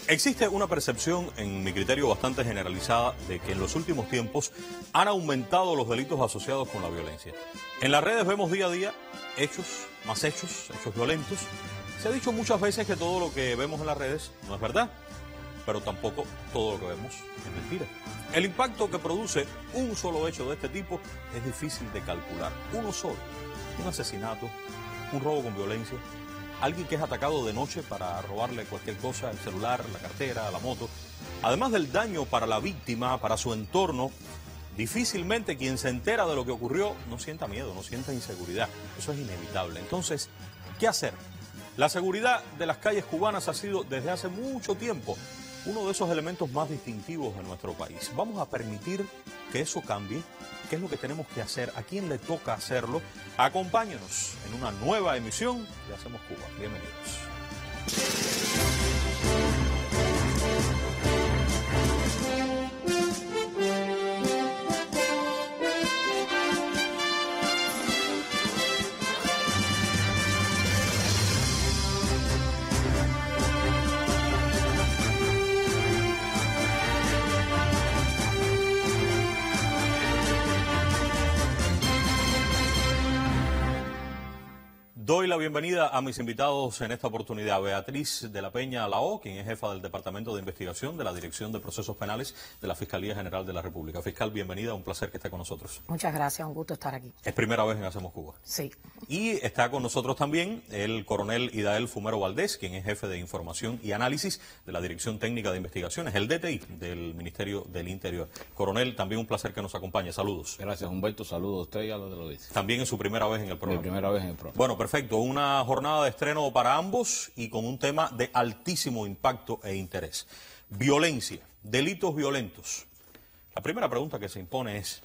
Existe una percepción, en mi criterio, bastante generalizada de que en los últimos tiempos han aumentado los delitos asociados con la violencia. En las redes vemos día a día hechos violentos. Se ha dicho muchas veces que todo lo que vemos en las redes no es verdad, pero tampoco todo lo que vemos es mentira. El impacto que produce un solo hecho de este tipo es difícil de calcular. Uno solo, un asesinato, un robo con violencia, alguien que es atacado de noche para robarle cualquier cosa, el celular, la cartera, la moto. Además del daño para la víctima, para su entorno, difícilmente quien se entera de lo que ocurrió no sienta miedo, no sienta inseguridad. Eso es inevitable. Entonces, ¿qué hacer? La seguridad de las calles cubanas ha sido desde hace mucho tiempo uno de esos elementos más distintivos de nuestro país. Vamos a permitir que eso cambie. ¿Qué es lo que tenemos que hacer? ¿A quién le toca hacerlo? Acompáñenos en una nueva emisión de Hacemos Cuba. Bienvenidos. Doy la bienvenida a mis invitados en esta oportunidad. Beatriz de la Peña Lao, quien es jefa del Departamento de Investigación de la Dirección de Procesos Penales de la Fiscalía General de la República. Fiscal, bienvenida, un placer que esté con nosotros. Muchas gracias, un gusto estar aquí. Es primera vez en Hacemos Cuba. Sí. Y está con nosotros también el coronel Idael Fumero Valdés, quien es jefe de Información y Análisis de la Dirección Técnica de Investigaciones, el DTI del Ministerio del Interior. Coronel, también un placer que nos acompañe. Saludos. Gracias, Humberto. Saludos a usted y a los de lo dice. También es su primera vez en el programa. Mi primera vez en el programa. Bueno, perfecto. Una jornada de estreno para ambos y con un tema de altísimo impacto e interés. Violencia, delitos violentos. La primera pregunta que se impone es,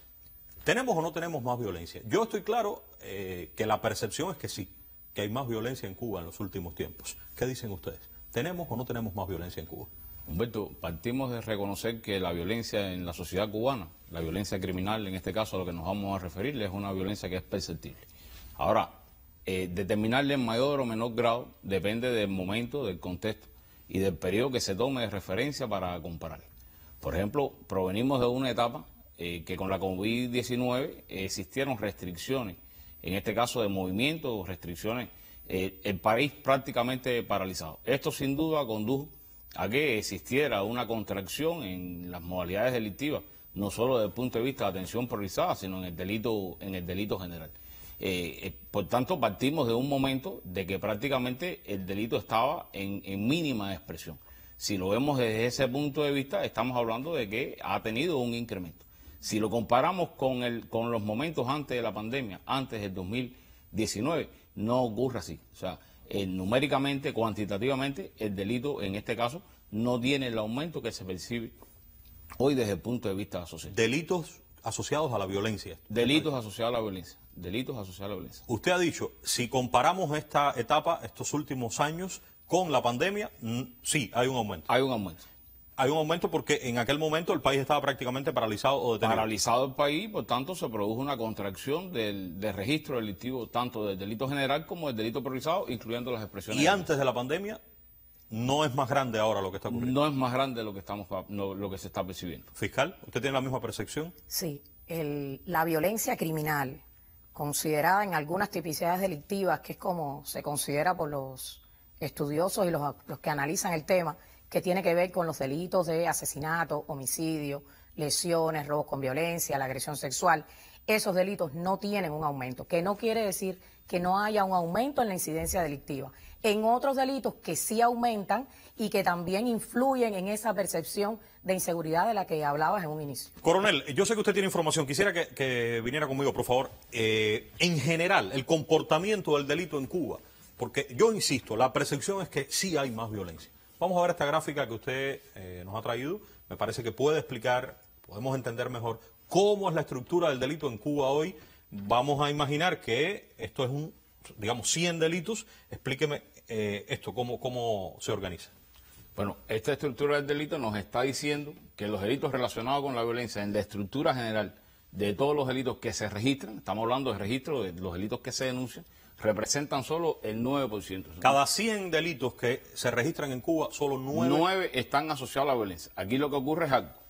¿tenemos o no tenemos más violencia? Yo estoy claro que la percepción es que sí, que hay más violencia en Cuba en los últimos tiempos. ¿Qué dicen ustedes? ¿Tenemos o no tenemos más violencia en Cuba? Humberto, partimos de reconocer que la violencia en la sociedad cubana, la violencia criminal, en este caso a lo que nos vamos a referir, es una violencia que es perceptible. Ahora, determinarle en mayor o menor grado depende del momento, del contexto y del periodo que se tome de referencia para comparar. Por ejemplo, provenimos de una etapa que con la COVID-19 existieron restricciones, en este caso de movimiento, restricciones, el país prácticamente paralizado. Esto sin duda condujo a que existiera una contracción en las modalidades delictivas, no solo desde el punto de vista de atención priorizada, sino en el delito general. Por tanto, partimos de un momento de que prácticamente el delito estaba en mínima expresión. Si lo vemos desde ese punto de vista, estamos hablando de que ha tenido un incremento. Si lo comparamos con los momentos antes de la pandemia, antes del 2019, no ocurre así. O sea, numéricamente, cuantitativamente, el delito en este caso no tiene el aumento que se percibe hoy desde el punto de vista social. Delitos asociados a la violencia. Delitos asociados a la violencia. Delitos asociados a la violencia. Usted ha dicho, si comparamos esta etapa, estos últimos años, con la pandemia, sí, hay un aumento. Hay un aumento. Hay un aumento porque en aquel momento el país estaba prácticamente paralizado o detenido. Paralizado el país, por tanto se produjo una contracción del registro delictivo, tanto del delito general como del delito priorizado, incluyendo las expresiones. Y antes de la pandemia, no es más grande ahora lo que está ocurriendo. No es más grande lo que se está percibiendo. Fiscal, ¿usted tiene la misma percepción? Sí, la violencia criminal, considerada en algunas tipicidades delictivas, que es como se considera por los estudiosos y los que analizan el tema, que tiene que ver con los delitos de asesinato, homicidio, lesiones, robos con violencia, la agresión sexual. Esos delitos no tienen un aumento, que no quiere decir que no haya un aumento en la incidencia delictiva. En otros delitos que sí aumentan y que también influyen en esa percepción de inseguridad de la que hablabas en un inicio. Coronel, yo sé que usted tiene información, quisiera que viniera conmigo, por favor. En general, el comportamiento del delito en Cuba, porque yo insisto, la percepción es que sí hay más violencia. Vamos a ver esta gráfica que usted nos ha traído, me parece que puede explicar, podemos entender mejor cómo es la estructura del delito en Cuba hoy. Vamos a imaginar que esto es digamos, 100 delitos. Explíqueme esto, cómo se organiza. Bueno, esta estructura del delito nos está diciendo que los delitos relacionados con la violencia en la estructura general de todos los delitos que se registran, estamos hablando de registro de los delitos que se denuncian, representan solo el 9%. Cada 100 delitos que se registran en Cuba, solo 9 están asociados a la violencia. Aquí lo que ocurre es algo.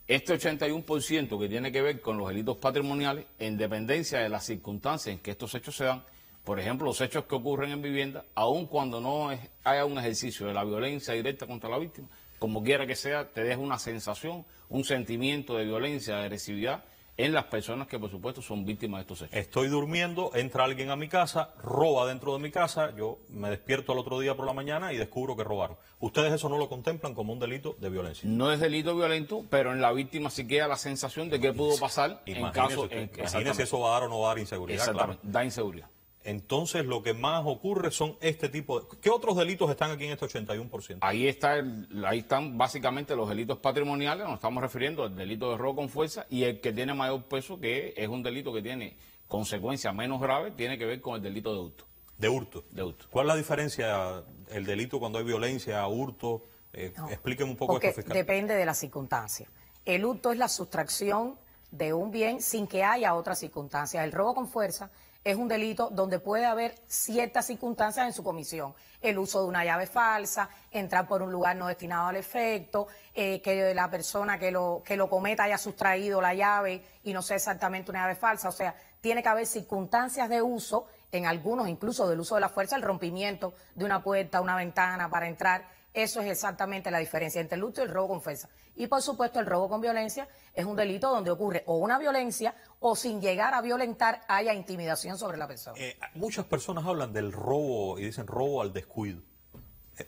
Este 81% que tiene que ver con los delitos patrimoniales, en dependencia de las circunstancias en que estos hechos se dan, por ejemplo, los hechos que ocurren en vivienda, aun cuando no haya un ejercicio de la violencia directa contra la víctima, como quiera que sea, te deja una sensación, un sentimiento de violencia, de agresividad en las personas que, por supuesto, son víctimas de estos hechos. Estoy durmiendo, entra alguien a mi casa, roba dentro de mi casa, yo me despierto al otro día por la mañana y descubro que robaron. ¿Ustedes eso no lo contemplan como un delito de violencia? No es delito violento, pero en la víctima sí queda la sensación de qué pudo pasar en caso... Imagínese eso va a dar o no va a dar inseguridad. Exactamente, claro. da inseguridad. Entonces, lo que más ocurre son este tipo de... ¿Qué otros delitos están aquí en este 81%? Ahí están básicamente los delitos patrimoniales, nos estamos refiriendo al delito de robo con fuerza, y el que tiene mayor peso, que es un delito que tiene consecuencias menos graves, tiene que ver con el delito de hurto. De hurto. De hurto. ¿Cuál es la diferencia, el delito cuando hay violencia, hurto? No, explíqueme un poco porque esto, fiscal. depende de la circunstancia. El hurto es la sustracción de un bien sin que haya otras circunstancias. El robo con fuerza es un delito donde puede haber ciertas circunstancias en su comisión. El uso de una llave falsa, entrar por un lugar no destinado al efecto, que la persona que lo cometa haya sustraído la llave y no sea exactamente una llave falsa. O sea, tiene que haber circunstancias de uso, en algunos incluso del uso de la fuerza, el rompimiento de una puerta, una ventana para entrar. Eso es exactamente la diferencia entre el hurto y el robo con fuerza. Y por supuesto el robo con violencia es un delito donde ocurre o una violencia o sin llegar a violentar haya intimidación sobre la persona. Muchas personas hablan del robo y dicen robo al descuido.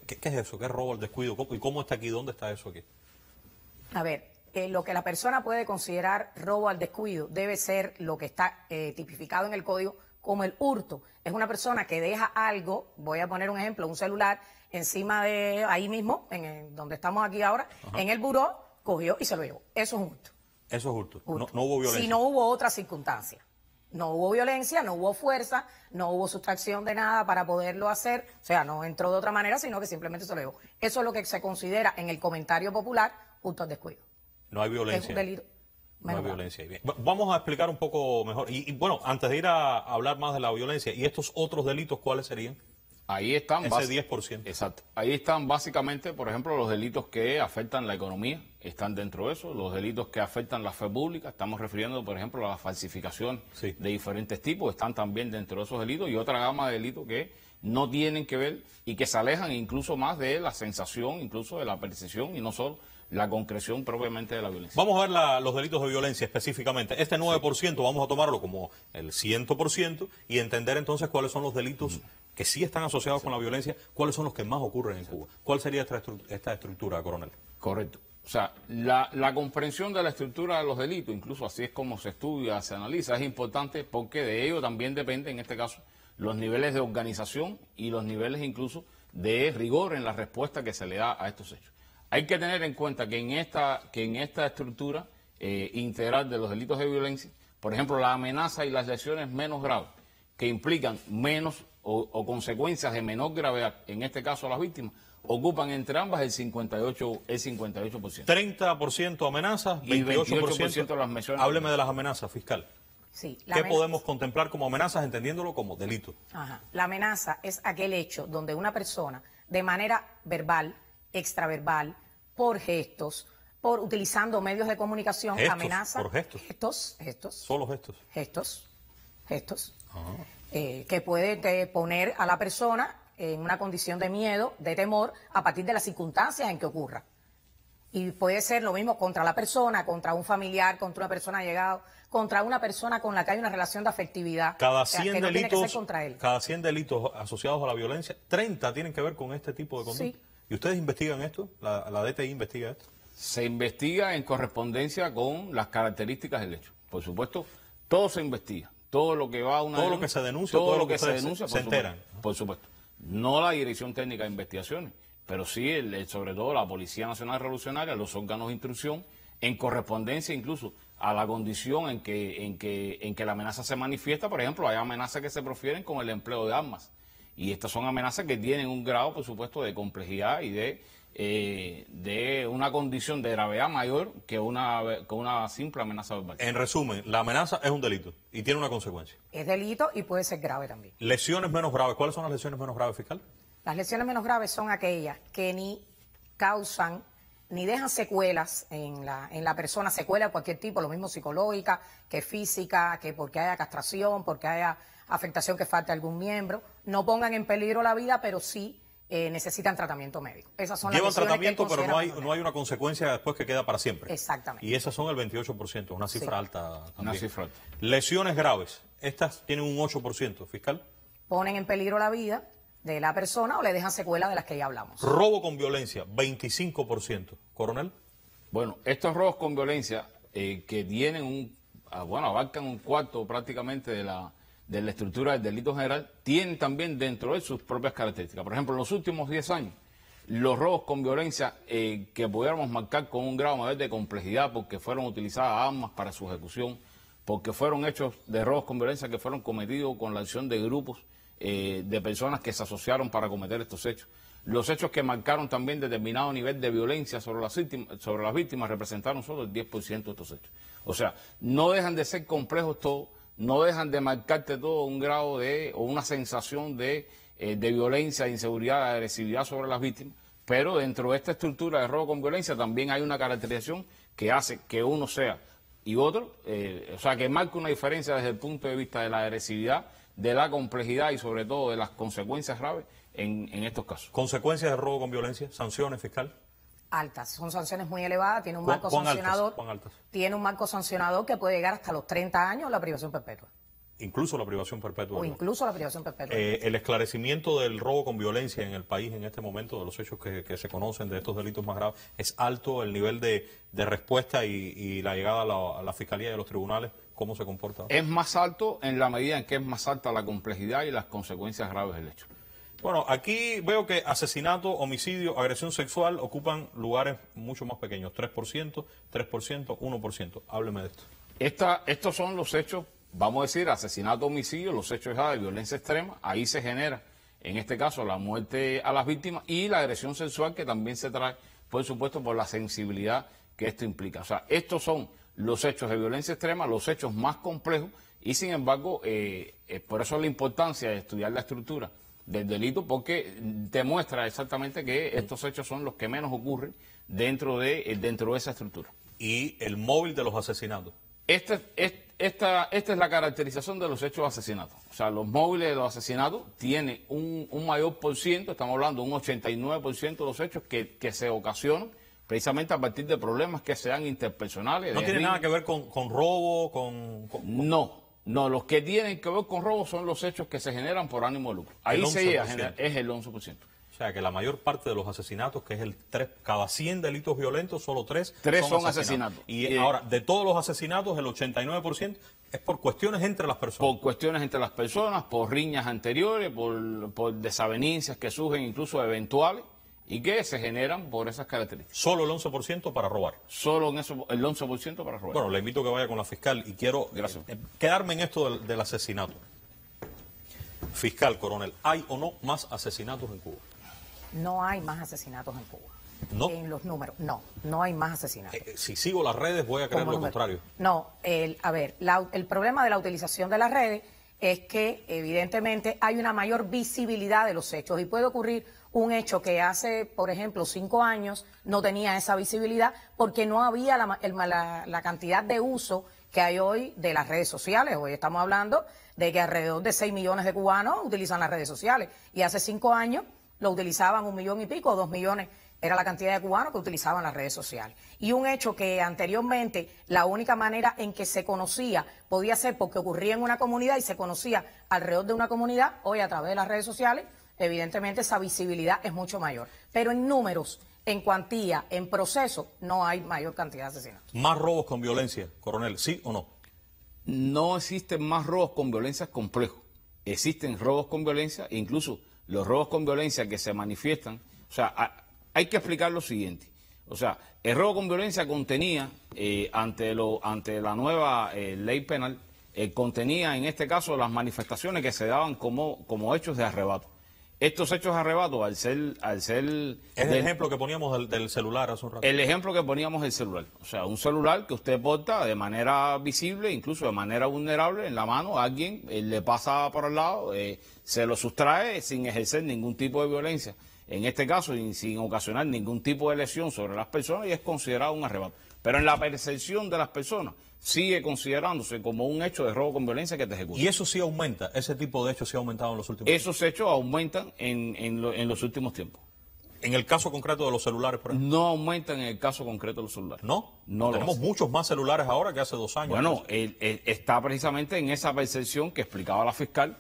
¿Qué es eso? ¿Qué es robo al descuido? ¿Y cómo está aquí? ¿Dónde está eso aquí? A ver, lo que la persona puede considerar robo al descuido debe ser lo que está tipificado en el código como el hurto. Es una persona que deja algo, voy a poner un ejemplo, un celular, encima de ahí mismo, donde estamos aquí ahora, ajá, en el buró, cogió y se lo llevó. Eso es un hurto. Eso es hurto. No hubo violencia. Si no hubo otra circunstancia. No hubo violencia, no hubo fuerza, no hubo sustracción de nada para poderlo hacer. O sea, no entró de otra manera, sino que simplemente se lo llevó. Eso es lo que se considera en el comentario popular hurto al descuido. No hay violencia. Es un delito. No hay violencia. Bien. Vamos a explicar un poco mejor. Y bueno, antes de ir a hablar más de la violencia, ¿y estos otros delitos cuáles serían? Ahí están. Ese 10%. Exacto. Ahí están básicamente, por ejemplo, los delitos que afectan la economía, están dentro de eso. Los delitos que afectan la fe pública, estamos refiriendo, por ejemplo, a las falsificaciones de diferentes tipos, están también dentro de esos delitos. Y otra gama de delitos que no tienen que ver y que se alejan incluso más de la sensación, incluso de la percepción y no solo la concreción propiamente de la violencia. Vamos a ver los delitos de violencia específicamente. Este 9% vamos a tomarlo como el 100% y entender entonces cuáles son los delitos que sí están asociados con la violencia, cuáles son los que más ocurren en Cuba. ¿Cuál sería esta estructura, coronel? Correcto. O sea, la comprensión de la estructura de los delitos, incluso así es como se estudia, se analiza, es importante porque de ello también depende, en este caso, los niveles de organización y los niveles incluso de rigor en la respuesta que se le da a estos hechos. Hay que tener en cuenta que en esta estructura integral de los delitos de violencia, por ejemplo, la amenaza y las lesiones menos graves, que implican menos o consecuencias de menor gravedad, en este caso a las víctimas, ocupan entre ambas el 58%. 30% amenazas, 28% de las lesiones. Hábleme de las amenazas, fiscal. Sí, ¿Qué podemos contemplar como amenazas entendiéndolo como delito? Ajá. La amenaza es aquel hecho donde una persona, de manera verbal, extraverbal, por gestos, por utilizando medios de comunicación, amenaza. ¿Por gestos? Gestos. ¿Solo gestos? Gestos. Que puede poner a la persona en una condición de miedo, de temor, a partir de las circunstancias en que ocurra. Y puede ser lo mismo contra la persona, contra un familiar, contra una persona allegada, contra una persona con la que hay una relación de afectividad. Cada 100 que no delitos, tiene que ser contra él. Cada 100 delitos asociados a la violencia, 30 tienen que ver con este tipo de conducta. Sí. ¿Y ustedes investigan esto? ¿La DTI investiga esto? Se investiga en correspondencia con las características del hecho. Por supuesto, todo se investiga. Todo lo que va a una todo lo que se denuncia, todo lo que se denuncia, se enteran. Por supuesto. No la Dirección Técnica de Investigaciones, pero sí, sobre todo la Policía Nacional Revolucionaria, los órganos de instrucción, en correspondencia incluso a la condición en que la amenaza se manifiesta. Por ejemplo, hay amenazas que se profieren con el empleo de armas. Y estas son amenazas que tienen un grado, por supuesto, de complejidad y de de una condición de gravedad mayor que una simple amenaza verbal. En resumen, la amenaza es un delito y tiene una consecuencia. Es delito y puede ser grave también. Lesiones menos graves. ¿Cuáles son las lesiones menos graves, fiscal? Las lesiones menos graves son aquellas que ni causan ni dejan secuelas en la persona, secuela de cualquier tipo, lo mismo psicológica que física, que porque haya castración, porque haya afectación que falte algún miembro, no pongan en peligro la vida, pero sí necesitan tratamiento médico. Esas son Llevan las lesiones tratamiento, que pero consideramos no hay una consecuencia después que queda para siempre. Exactamente. Y esas son el 28%, una cifra Sí. alta también. Una cifra alta. Lesiones graves, estas tienen un 8%, fiscal. Ponen en peligro la vida de la persona o le dejan secuelas de las que ya hablamos. Robo con violencia, 25%. Coronel. Bueno, estos robos con violencia que tienen abarcan un cuarto prácticamente de la estructura del delito general, tienen también dentro de sus propias características. Por ejemplo, en los últimos 10 años, los robos con violencia que pudiéramos marcar con un grado mayor de complejidad porque fueron utilizadas armas para su ejecución, porque fueron hechos de robos con violencia que fueron cometidos con la acción de grupos de personas que se asociaron para cometer estos hechos. Los hechos que marcaron también determinado nivel de violencia sobre las víctimas representaron solo el 10% de estos hechos. O sea, no dejan de ser complejos todos, no dejan de marcarte todo un grado o una sensación de violencia, de inseguridad, de agresividad sobre las víctimas, pero dentro de esta estructura de robo con violencia también hay una caracterización que hace que uno sea y otro, o sea, que marca una diferencia desde el punto de vista de la agresividad, de la complejidad y sobre todo de las consecuencias graves en estos casos. Consecuencias de robo con violencia, sanciones, fiscal. Altas, son sanciones muy elevadas, tiene un marco ¿Cuán sancionador, altas? ¿Cuán altas? tiene un marco sancionador que puede llegar hasta los 30 años la privación perpetua, Incluso la privación perpetua. o incluso la privación perpetua. El esclarecimiento del robo con violencia en el país en este momento, de los hechos que se conocen de estos delitos más graves, es alto el nivel de respuesta y la llegada a la Fiscalía y a los tribunales. ¿Cómo se comporta? Es más alto en la medida en que es más alta la complejidad y las consecuencias graves del hecho. Bueno, aquí veo que asesinato, homicidio, agresión sexual ocupan lugares mucho más pequeños, 3%, 1%. Hábleme de esto. Estos son los hechos, vamos a decir, asesinato, homicidio, los hechos ya de violencia extrema. Ahí se genera, en este caso, la muerte a las víctimas y la agresión sexual que también se trae, por supuesto, por la sensibilidad que esto implica. O sea, estos son los hechos de violencia extrema, los hechos más complejos y, sin embargo, por eso la importancia de estudiar la estructura del delito, porque demuestra exactamente que estos hechos son los que menos ocurren dentro de esa estructura. Y el móvil de los asesinatos. Esta es la caracterización de los hechos de asesinato. O sea, los móviles de los asesinatos tienen un mayor por ciento, estamos hablando de un 89% de los hechos que se ocasionan precisamente a partir de problemas que sean interpersonales. ¿No tiene nada que ver con robo, con... No, los que tienen que ver con robo son los hechos que se generan por ánimo de lucro. Ahí se llega, es el 11%. O sea, que la mayor parte de los asesinatos, que es el 3, cada 100 delitos violentos, solo 3 son asesinatos. Y ahora, de todos los asesinatos, el 89% es por cuestiones entre las personas. Por cuestiones entre las personas, por riñas anteriores, por desavenencias que surgen incluso eventuales y que se generan por esas características. Solo el 11% para robar. Solo en eso, el 11% para robar. Bueno, le invito a que vaya con la fiscal y quiero quedarme en esto del asesinato. Fiscal, coronel, ¿hay o no más asesinatos en Cuba? No hay más asesinatos en Cuba. ¿No? En los números, no hay más asesinatos. Si sigo las redes voy a creer lo contrario. No, el problema de la utilización de las redes es que evidentemente hay una mayor visibilidad de los hechos y puede ocurrir un hecho que hace, por ejemplo, 5 años no tenía esa visibilidad porque no había la cantidad de uso que hay hoy de las redes sociales. Hoy estamos hablando de que alrededor de 6 millones de cubanos utilizan las redes sociales y hace 5 años lo utilizaban 1 millón y pico, 2 millones era la cantidad de cubanos que utilizaban las redes sociales. Y un hecho que anteriormente la única manera en que se conocía podía ser porque ocurría en una comunidad y se conocía alrededor de una comunidad, hoy a través de las redes sociales, evidentemente esa visibilidad es mucho mayor. Pero en números, en cuantía, en proceso, no hay mayor cantidad de asesinatos. ¿Más robos con violencia, coronel, sí o no? No existen más robos con violencia complejos. Existen robos con violencia e incluso los robos con violencia que se manifiestan. O sea, hay que explicar lo siguiente. O sea, el robo con violencia contenía, ante la nueva ley penal, contenía en este caso las manifestaciones que se daban como hechos de arrebato. Estos hechos de arrebato, al ser Es el ejemplo que poníamos del celular hace un rato. el ejemplo que poníamos del celular. O sea, un celular que usted porta de manera visible, incluso de manera vulnerable, en la mano, alguien le pasa por al lado, se lo sustrae sin ejercer ningún tipo de violencia. En este caso, sin ocasionar ningún tipo de lesión sobre las personas, y es considerado un arrebato. Pero en la percepción de las personas sigue considerándose como un hecho de robo con violencia que te ejecuta. Y eso sí aumenta, ese tipo de hechos sí ha aumentado en los últimos años. Esos hechos aumentan en los últimos tiempos. En el caso concreto de los celulares, por ejemplo. No aumentan en el caso concreto de los celulares. ¿No? No lo Tenemos hace. muchos más celulares ahora que hace 2 años. Bueno, está precisamente en esa percepción que explicaba la fiscal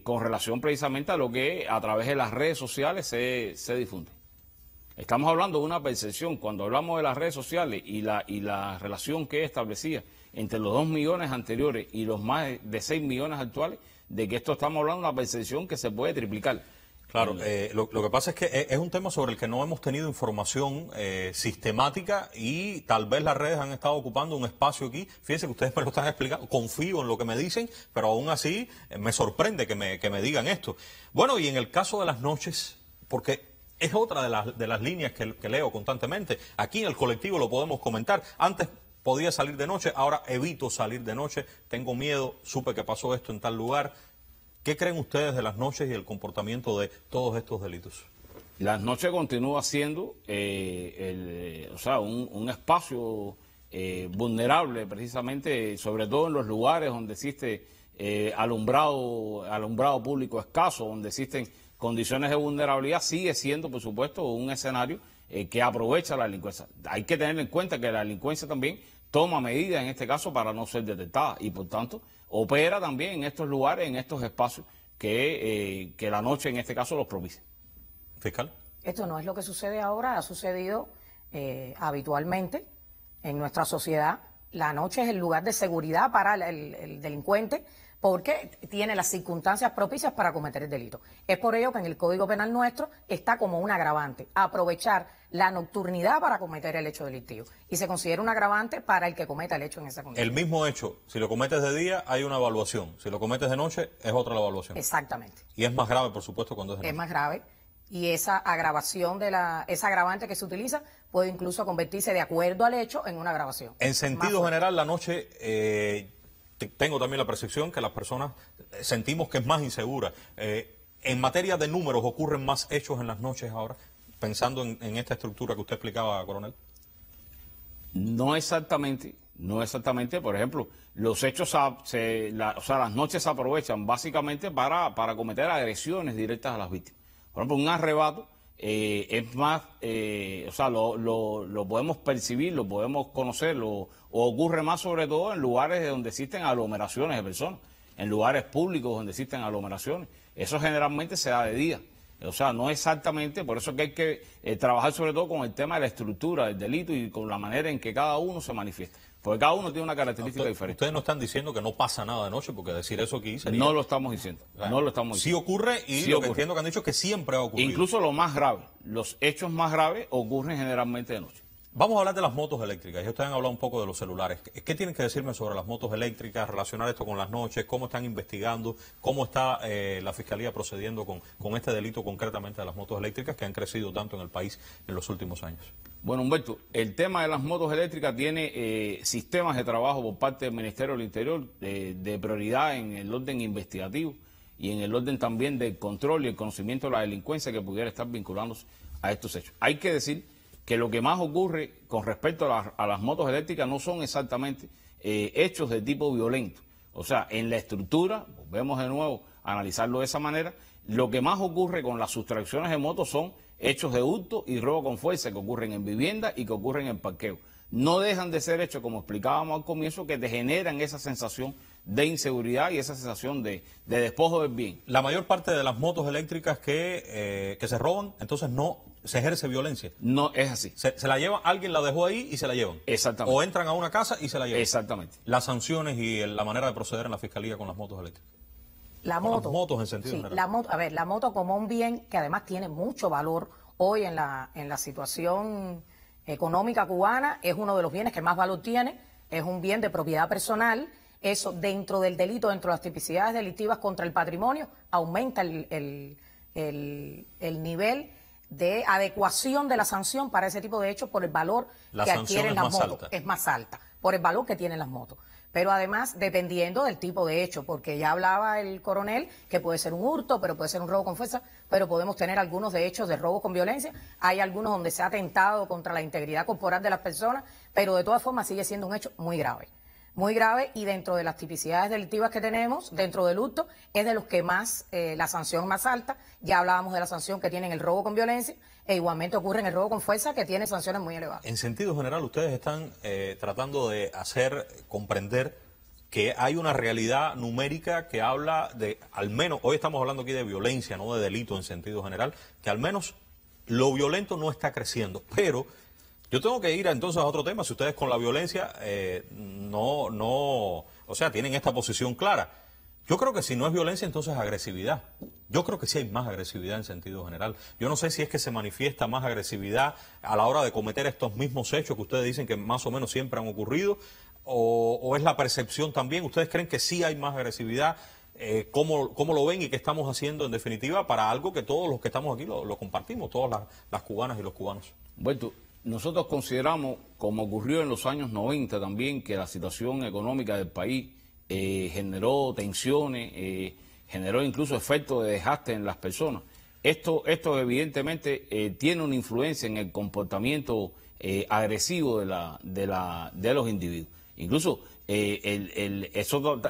con relación precisamente a lo que a través de las redes sociales se difunde. Estamos hablando de una percepción. Cuando hablamos de las redes sociales y la relación que establecía entre los 2 millones anteriores y los más de 6 millones actuales, de que esto estamos hablando de una percepción que se puede triplicar. Claro, lo que pasa es que es un tema sobre el que no hemos tenido información sistemática y tal vez las redes han estado ocupando un espacio aquí. Fíjense que ustedes me lo están explicando, confío en lo que me dicen, pero aún así me sorprende que me digan esto. Bueno, y en el caso de las noches, porque es otra de las líneas que leo constantemente. Aquí en el colectivo lo podemos comentar. Antes podía salir de noche, ahora evito salir de noche, tengo miedo, supe que pasó esto en tal lugar. ¿Qué creen ustedes de las noches y el comportamiento de todos estos delitos? Las noches continúa siendo un espacio vulnerable, precisamente, sobre todo en los lugares donde existe alumbrado público escaso, donde existen condiciones de vulnerabilidad, sigue siendo, por supuesto, un escenario que aprovecha la delincuencia. Hay que tener en cuenta que la delincuencia también toma medidas, en este caso, para no ser detectada y, por tanto, opera también en estos lugares, en estos espacios que la noche, en este caso, los propicia. ¿Fiscal? Esto no es lo que sucede ahora, ha sucedido habitualmente en nuestra sociedad. La noche es el lugar de seguridad para el delincuente porque tiene las circunstancias propicias para cometer el delito. Es por ello que en el Código Penal nuestro está como un agravante, aprovechar la nocturnidad para cometer el hecho delictivo. Y se considera un agravante para el que cometa el hecho en esa condición. El mismo hecho, si lo cometes de día hay una evaluación, si lo cometes de noche es otra la evaluación. Exactamente. Y es más grave, por supuesto, cuando es de noche. Es más grave. Y esa agravación esa agravante que se utiliza puede incluso convertirse, de acuerdo al hecho, en una agravación. En sentido general, la noche, tengo también la percepción que las personas sentimos que es más insegura. En materia de números, ¿ocurren más hechos en las noches ahora? Pensando en esta estructura que usted explicaba, coronel. No exactamente. Por ejemplo, los hechos, las noches se aprovechan básicamente para cometer agresiones directas a las víctimas. Por ejemplo, un arrebato es más, lo podemos percibir, lo podemos conocer, o ocurre más sobre todo en lugares donde existen aglomeraciones de personas, en lugares públicos donde existen aglomeraciones. Eso generalmente se da de día. O sea, no exactamente, por eso que hay que trabajar sobre todo con el tema de la estructura del delito y con la manera en que cada uno se manifiesta. Porque cada uno tiene una característica diferente. Ustedes no están diciendo que no pasa nada de noche, porque decir eso aquí sería... No lo estamos diciendo, no lo estamos Sí diciendo. ocurre y Sí lo ocurre. que entiendo que han dicho es que siempre ha ocurrido. Incluso lo más grave, los hechos más graves ocurren generalmente de noche. Vamos a hablar de las motos eléctricas. Ya ustedes han hablado un poco de los celulares. ¿Qué tienen que decirme sobre las motos eléctricas, relacionar esto con las noches? ¿Cómo están investigando? ¿Cómo está la Fiscalía procediendo con este delito concretamente de las motos eléctricas que han crecido tanto en el país en los últimos años? Bueno, Humberto, el tema de las motos eléctricas tiene sistemas de trabajo por parte del Ministerio del Interior de prioridad en el orden investigativo y en el orden también del control y el conocimiento de la delincuencia que pudiera estar vinculándose a estos hechos. Hay que decir que lo que más ocurre con respecto a las motos eléctricas no son exactamente hechos de tipo violento. O sea, en la estructura, volvemos de nuevo a analizarlo de esa manera, lo que más ocurre con las sustracciones de motos son hechos de hurto y robo con fuerza que ocurren en vivienda y que ocurren en parqueo. No dejan de ser hechos, como explicábamos al comienzo, que te generan esa sensación de inseguridad y esa sensación de despojo del bien. La mayor parte de las motos eléctricas que se roban, entonces no se ejerce violencia. No es así. Se la lleva, alguien la dejó ahí y se la llevan. Exactamente. O entran a una casa y se la llevan. Exactamente. Las sanciones y la manera de proceder en la Fiscalía con las motos eléctricas. La moto. Las motos en sentido general. La moto como un bien que además tiene mucho valor hoy en la situación económica cubana, es uno de los bienes que más valor tiene, es un bien de propiedad personal. Eso dentro del delito, dentro de las tipicidades delictivas contra el patrimonio, aumenta el nivel de adecuación de la sanción para ese tipo de hechos por el valor que adquieren las motos. Es más alta, por el valor que tienen las motos. Pero además, dependiendo del tipo de hecho, porque ya hablaba el coronel que puede ser un hurto, pero puede ser un robo con fuerza, pero podemos tener algunos de hechos de robo con violencia. Hay algunos donde se ha atentado contra la integridad corporal de las personas, pero de todas formas sigue siendo un hecho muy grave. Muy grave, y dentro de las tipicidades delictivas que tenemos, dentro del hurto, es de los que más, la sanción más alta. Ya hablábamos de la sanción que tienen el robo con violencia, e igualmente ocurre en el robo con fuerza, que tiene sanciones muy elevadas. En sentido general, ustedes están tratando de hacer comprender que hay una realidad numérica que habla de, al menos, hoy estamos hablando aquí de violencia, no de delito en sentido general, que al menos lo violento no está creciendo, pero... Yo tengo que ir entonces a otro tema. Si ustedes con la violencia o sea, tienen esta posición clara. Yo creo que si no es violencia, entonces es agresividad. Yo creo que sí hay más agresividad en sentido general. Yo no sé si es que se manifiesta más agresividad a la hora de cometer estos mismos hechos que ustedes dicen que más o menos siempre han ocurrido, o es la percepción también. ¿Ustedes creen que sí hay más agresividad? ¿Cómo lo ven y qué estamos haciendo en definitiva para algo que todos los que estamos aquí lo compartimos, todas las cubanas y los cubanos? Bueno, nosotros consideramos, como ocurrió en los años 90 también, que la situación económica del país generó tensiones, generó incluso efectos de desgaste en las personas. Esto evidentemente tiene una influencia en el comportamiento agresivo de los individuos. Incluso eso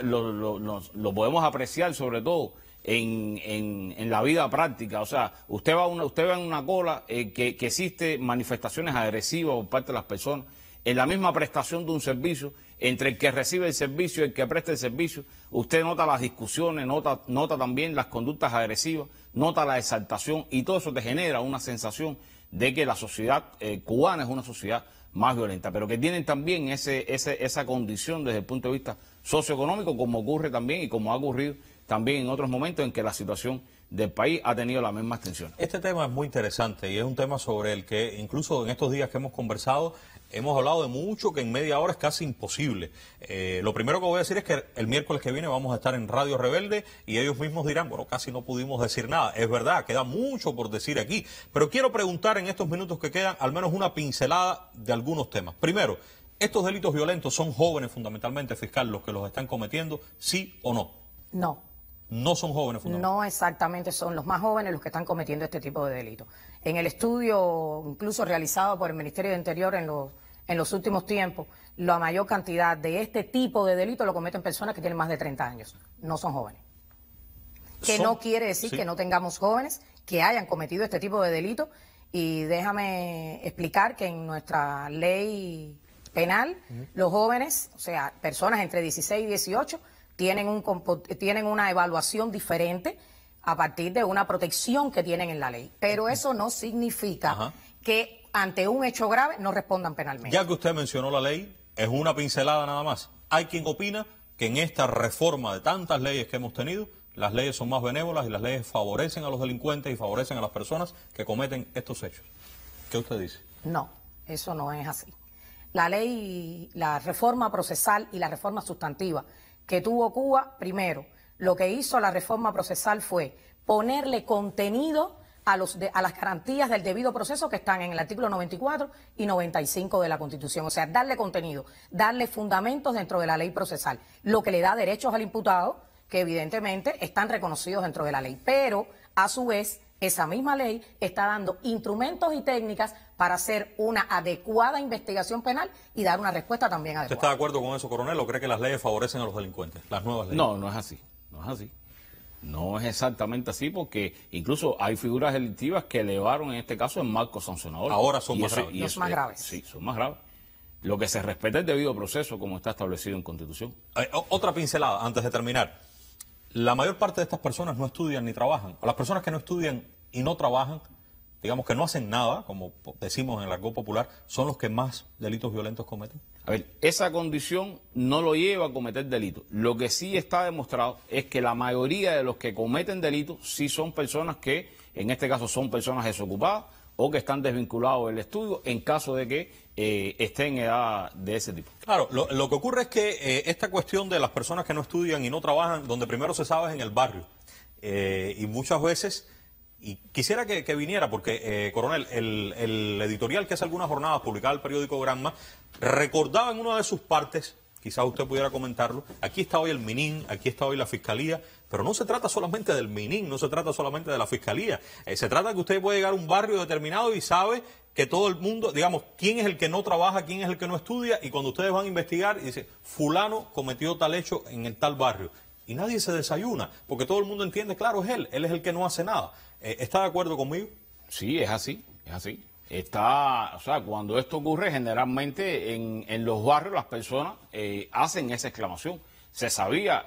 lo podemos apreciar sobre todo en la vida práctica. O sea, usted ve en una cola que existe manifestaciones agresivas por parte de las personas, en la misma prestación de un servicio, entre el que recibe el servicio y el que presta el servicio. Usted nota las discusiones, nota también las conductas agresivas, nota la exaltación, y todo eso te genera una sensación de que la sociedad cubana es una sociedad más violenta, pero que tienen también esa condición desde el punto de vista socioeconómico, como ocurre también y como ha ocurrido también en otros momentos en que la situación del país ha tenido las mismas tensiones. Este tema es muy interesante y es un tema sobre el que incluso en estos días que hemos conversado hemos hablado de mucho, que en media hora es casi imposible. Lo primero que voy a decir es que el miércoles que viene vamos a estar en Radio Rebelde y ellos mismos dirán, bueno, casi no pudimos decir nada. Es verdad, queda mucho por decir aquí, pero quiero preguntar en estos minutos que quedan al menos una pincelada de algunos temas. Primero, ¿estos delitos violentos son jóvenes fundamentalmente, fiscal, los que los están cometiendo, sí o no? No. No son jóvenes fundamentalmente. No exactamente, son los más jóvenes los que están cometiendo este tipo de delitos. En el estudio, incluso realizado por el Ministerio de Interior en los últimos tiempos, la mayor cantidad de este tipo de delitos lo cometen personas que tienen más de 30 años. No son jóvenes. Que no quiere decir que no tengamos jóvenes que hayan cometido este tipo de delitos. Y déjame explicar que en nuestra ley penal, los jóvenes, o sea, personas entre 16 y 18, tienen una evaluación diferente a partir de una protección que tienen en la ley. Pero eso no significa que ante un hecho grave no respondan penalmente. Ya que usted mencionó la ley, es una pincelada nada más. Hay quien opina que en esta reforma de tantas leyes que hemos tenido, las leyes son más benévolas y las leyes favorecen a los delincuentes y favorecen a las personas que cometen estos hechos. ¿Qué usted dice? No, eso no es así. La ley, la reforma procesal y la reforma sustantiva que tuvo Cuba, primero, lo que hizo la reforma procesal fue ponerle contenido a las garantías del debido proceso que están en el artículo 94 y 95 de la Constitución. O sea, darle contenido, darle fundamentos dentro de la ley procesal, lo que le da derechos al imputado, que evidentemente están reconocidos dentro de la ley. Pero, a su vez, esa misma ley está dando instrumentos y técnicas para hacer una adecuada investigación penal y dar una respuesta también adecuada. ¿Usted está de acuerdo con eso, coronel, o cree que las leyes favorecen a los delincuentes, las nuevas leyes? No, no es así, no es así. No es exactamente así, porque incluso hay figuras delictivas que elevaron en este caso el marco sancionador. Ahora son más graves. Más graves. Sí, son más graves. Lo que se respeta es el debido proceso, como está establecido en Constitución. Otra pincelada, antes de terminar. La mayor parte de estas personas no estudian ni trabajan. A las personas que no estudian y no trabajan, digamos que no hacen nada, como decimos en el argot popular, son los que más delitos violentos cometen. A ver, esa condición no lo lleva a cometer delitos. Lo que sí está demostrado es que la mayoría de los que cometen delitos sí son personas que, en este caso, son personas desocupadas o que están desvinculados del estudio en caso de que estén en edad de ese tipo. Claro, lo que ocurre es que esta cuestión de las personas que no estudian y no trabajan, donde primero se sabe es en el barrio. Y muchas veces Y quisiera que viniera, porque, coronel, el editorial que hace algunas jornadas publicaba el periódico Granma, recordaba en una de sus partes, quizás usted pudiera comentarlo, aquí está hoy el MININ, aquí está hoy la Fiscalía, pero no se trata solamente del MININ, no se trata solamente de la Fiscalía, se trata de que usted puede llegar a un barrio determinado y sabe que todo el mundo, digamos, quién es el que no trabaja, quién es el que no estudia, y cuando ustedes van a investigar, dice, fulano cometió tal hecho en el tal barrio. Y nadie se desayuna, porque todo el mundo entiende, claro, él es el que no hace nada. ¿Está de acuerdo conmigo? Sí, es así, es así. O sea, cuando esto ocurre, generalmente en los barrios las personas hacen esa exclamación. Se sabía,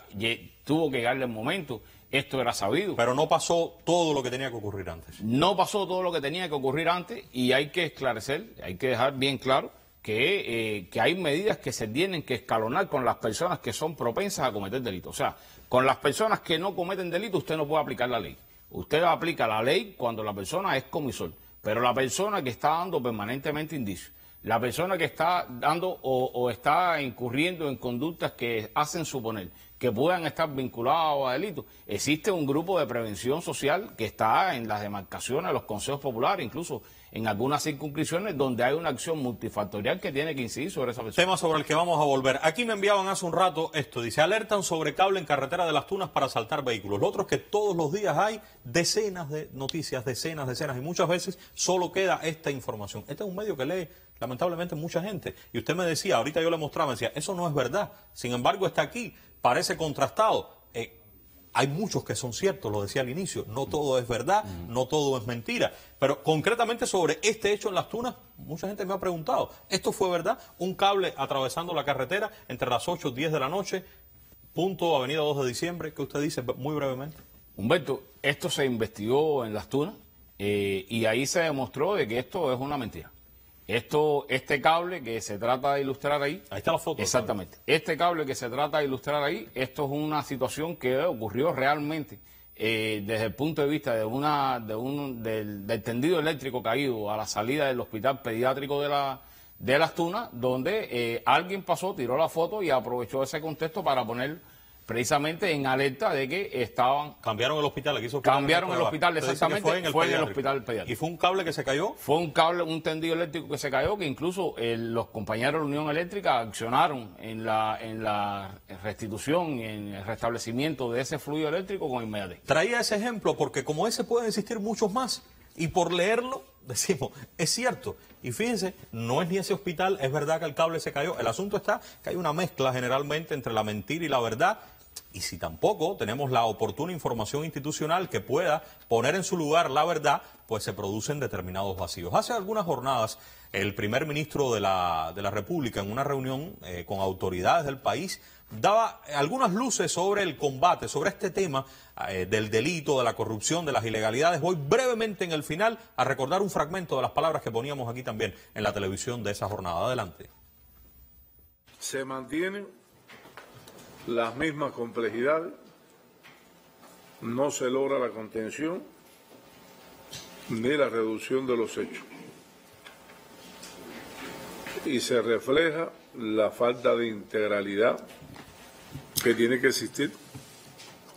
tuvo que llegarle el momento, esto era sabido. Pero no pasó todo lo que tenía que ocurrir antes. No pasó todo lo que tenía que ocurrir antes, y hay que esclarecer, hay que dejar bien claro que hay medidas que se tienen que escalonar con las personas que son propensas a cometer delitos. O sea, con las personas que no cometen delitos usted no puede aplicar la ley. Usted aplica la ley cuando la persona es comisor, pero la persona que está dando permanentemente indicios, la persona que está dando o está incurriendo en conductas que hacen suponer que puedan estar vinculados a delitos, existe un grupo de prevención social que está en las demarcaciones, los consejos populares, incluso en algunas circunscripciones donde hay una acción multifactorial que tiene que incidir sobre esa persona. Tema sobre el que vamos a volver. Aquí me enviaban hace un rato esto, dice, alertan sobre cable en carretera de Las Tunas para asaltar vehículos. Lo otro es que todos los días hay decenas de noticias, decenas, y muchas veces solo queda esta información. Este es un medio que lee lamentablemente mucha gente. Y usted me decía, ahorita yo le mostraba, me decía, eso no es verdad. Sin embargo, está aquí, parece contrastado. Hay muchos que son ciertos, lo decía al inicio, no todo es verdad, no todo es mentira. Pero concretamente sobre este hecho en Las Tunas, mucha gente me ha preguntado, ¿esto fue verdad? Un cable atravesando la carretera entre las 8 y 10 de la noche, punto Avenida 2 de Diciembre, ¿qué usted dice muy brevemente? Humberto, esto se investigó en Las Tunas y ahí se demostró de que esto es una mentira. Este cable que se trata de ilustrar ahí... Ahí está la foto. Exactamente. Este cable que se trata de ilustrar ahí, esto es una situación que ocurrió realmente desde el punto de vista del tendido eléctrico caído a la salida del hospital pediátrico de Las Tunas, donde alguien pasó, tiró la foto y aprovechó ese contexto para poner precisamente en alerta de que estaban... Cambiaron el hospital, aquí hizo Cambiaron el hospital, exactamente, fue en el hospital pediátrico. ¿Y fue un cable que se cayó? Fue un cable, un tendido eléctrico que se cayó, que incluso los compañeros de la Unión Eléctrica accionaron en la restitución y en el restablecimiento de ese fluido eléctrico con inmediatez. Traía ese ejemplo porque como ese pueden existir muchos más. Y por leerlo, decimos, es cierto. Y fíjense, no es ni ese hospital, es verdad que el cable se cayó. El asunto está que hay una mezcla generalmente entre la mentira y la verdad. Y si tampoco tenemos la oportuna información institucional que pueda poner en su lugar la verdad, pues se producen determinados vacíos. Hace algunas jornadas, el primer ministro de la República, en una reunión con autoridades del país, daba algunas luces sobre el combate, sobre este tema del delito, de la corrupción, de las ilegalidades. Voy brevemente en el final a recordar un fragmento de las palabras que poníamos aquí también en la televisión de esa jornada. Adelante. Se mantienen las mismas complejidades, no se logra la contención ni la reducción de los hechos. Y se refleja la falta de integralidad que tiene que existir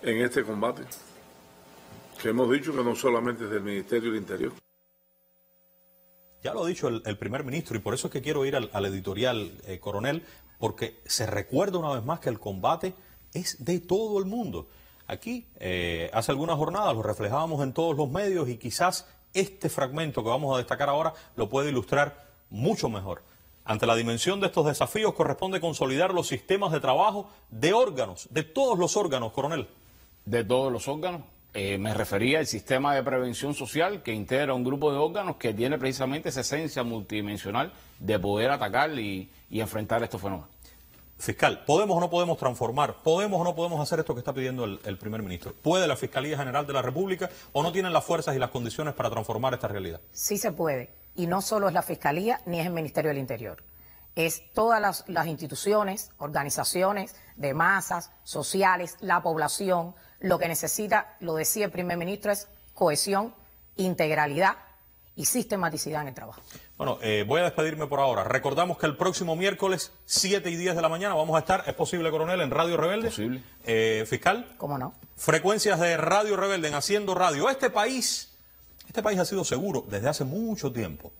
en este combate, que hemos dicho que no solamente es del Ministerio del Interior. Ya lo ha dicho el primer ministro y por eso es que quiero ir al editorial, coronel, porque se recuerda una vez más que el combate es de todo el mundo. Aquí, hace algunas jornadas, lo reflejábamos en todos los medios y quizás este fragmento que vamos a destacar ahora lo puede ilustrar mucho mejor. Ante la dimensión de estos desafíos corresponde consolidar los sistemas de trabajo de órganos, de todos los órganos, coronel. De todos los órganos. Me refería al sistema de prevención social que integra un grupo de órganos que tiene precisamente esa esencia multidimensional de poder atacar y enfrentar estos fenómenos. Fiscal, ¿podemos o no podemos transformar? ¿Podemos o no podemos hacer esto que está pidiendo el primer ministro? ¿Puede la Fiscalía General de la República o no tienen las fuerzas y las condiciones para transformar esta realidad? Sí se puede. Y no solo es la Fiscalía ni es el Ministerio del Interior. Es todas las instituciones, organizaciones de masas, sociales, la población. Lo que necesita, lo decía el primer ministro, es cohesión, integralidad y sistematicidad en el trabajo. Bueno, voy a despedirme por ahora. Recordamos que el próximo miércoles, 7 y 10 de la mañana, vamos a estar, ¿es posible, coronel, en Radio Rebelde? Posible. Fiscal. ¿Cómo no? Frecuencias de Radio Rebelde en Haciendo Radio. Este país Este país ha sido seguro desde hace mucho tiempo.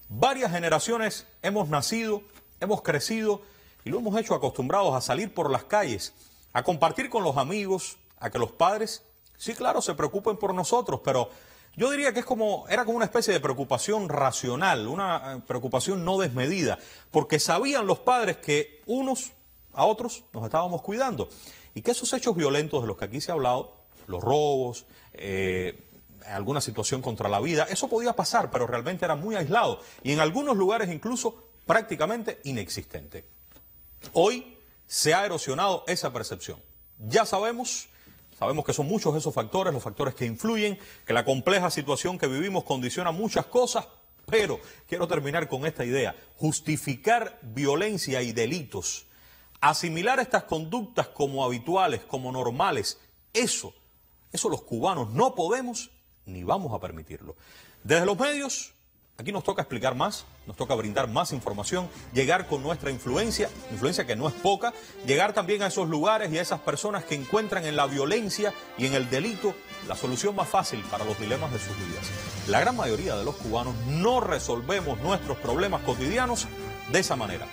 Varias generaciones hemos nacido, hemos crecido y lo hemos hecho acostumbrados a salir por las calles, a compartir con los amigos, a que los padres, sí claro, se preocupen por nosotros, pero yo diría que era como una especie de preocupación racional, una preocupación no desmedida, porque sabían los padres que unos a otros nos estábamos cuidando y que esos hechos violentos de los que aquí se ha hablado, los robos, alguna situación contra la vida, eso podía pasar, pero realmente era muy aislado y en algunos lugares incluso prácticamente inexistente. Hoy se ha erosionado esa percepción. Ya sabemos que son muchos esos factores, los factores que influyen, que la compleja situación que vivimos condiciona muchas cosas, pero quiero terminar con esta idea. Justificar violencia y delitos, asimilar estas conductas como habituales, como normales, eso los cubanos no podemos ni vamos a permitirlo. Desde los medios, aquí nos toca explicar más, nos toca brindar más información, llegar con nuestra influencia que no es poca, llegar también a esos lugares y a esas personas que encuentran en la violencia y en el delito la solución más fácil para los dilemas de sus vidas. La gran mayoría de los cubanos no resolvemos nuestros problemas cotidianos de esa manera.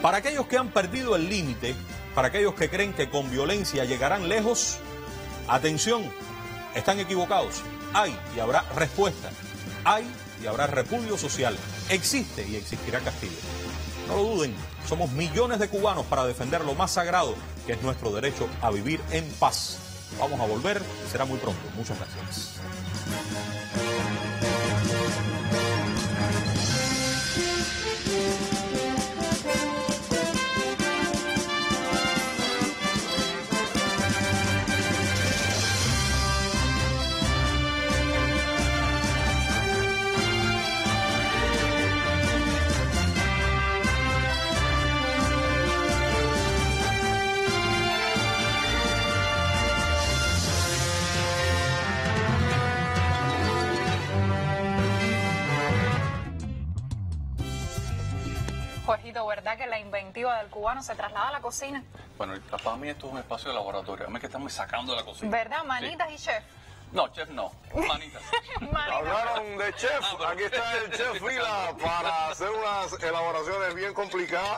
Para aquellos que han perdido el límite, para aquellos que creen que con violencia llegarán lejos, atención, están equivocados. Hay y habrá respuesta. Hay y habrá repudio social. Existe y existirá castigo. No lo duden, somos millones de cubanos para defender lo más sagrado, que es nuestro derecho a vivir en paz. Vamos a volver, será muy pronto. Muchas gracias. Jorgito, ¿verdad que la inventiva del cubano se traslada a la cocina? Bueno, para mí esto es un espacio de laboratorio. A mí que estamos sacando de la cocina. ¿Verdad? Manitas Sí. y chef. No, chef no. Manitas. Manitas. Hablaron de chef, aquí está el chef Vila para hacer unas elaboraciones bien complicadas.